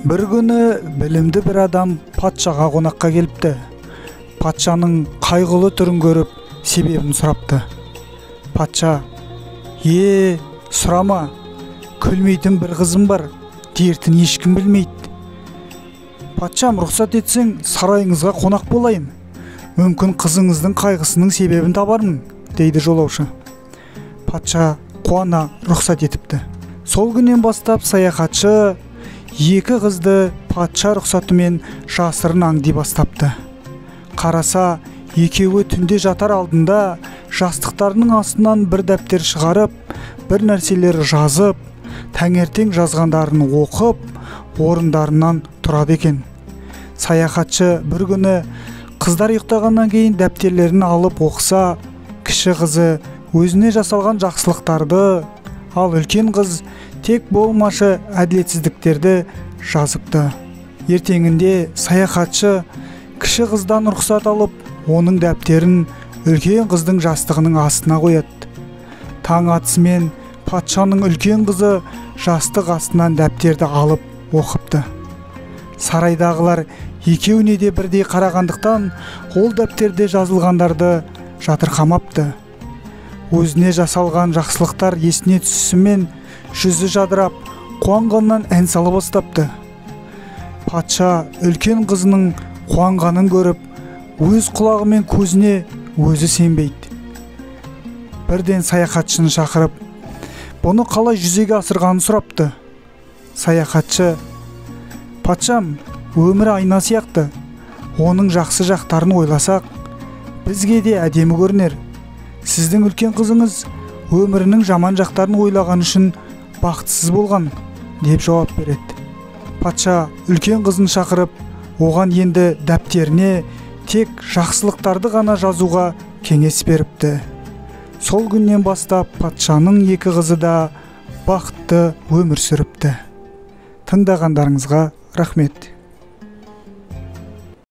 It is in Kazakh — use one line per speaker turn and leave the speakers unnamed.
Bir күні білімді бір адам патшаға қонаққа келіпті. Патшаның қайғылы түрін көріп, себебін сұрапты. Патша: сұрама, күлмейтін бір қызым бар, дертін ешкім білмейді. Патшам, рұқсат етсең, сарайыңызға қонақ болайын. Мүмкін қызыңыздың қайғысының себебін табармын, дейді жолаушы. Патша қуана рұқсат етіпті. Сол күннен бастап саяхатшы екі қызды патша рұқсатымен жасырын аңди бастапты. Қараса, екеуі түнде жатар алдында жастықтарының астынан бір дәптер шығарып, бір нәрселер жазып, таңертең жазғандарын оқып, орындарынан тұрады екен. Саяхатшы бір күні қыздар ұйықтағаннан кейін дәптерлерін алып оқыса, кіші қызы өзіне жасалған жақсылықтарды, ал үлкен қыз тек болмашы әділетсіздіктерді жазыпты. Ертеңінде саяхатшы кіші қыздан рұқсат алып, оның дәптерін үлкен қыздың жастығының астына қояды. Таң атысымен патшаның үлкен қызы жастық астынан дәптерді алып оқыпты. Сарайдағылар екеуіне де бірдей қарағандықтан, ол дәптерде жазылғандарды жатырқамапты. Өзіне жасалған жақсылықтар есіне түсісімен жүзі жадырап, қуанғаннан ән сала бастапты. Патша үлкен қызының қуанғанын көріп, өз құлағы мен көзіне өзі сенбейді. Бірден саяхатшыны шақырып, бұны қалай жүзеге асырғанын сұрапты. Саяхатшы: патшам, өмір айна сияқты, оның жақсы жақтарын ойласақ, бізге де әдемі көрінер. Сіздің үлкен қызыңыз өмірінің жаман жақтарын ойлаған үшін бақытсыз болған, деп жауап береді. Патша үлкен қызын шақырып, оған енді дәптеріне тек жақсылықтарды ғана жазуға кеңес беріпті. Сол күннен бастап патшаның екі қызы да бақытты өмір сүріпті. Тыңдағандарыңызға рахмет.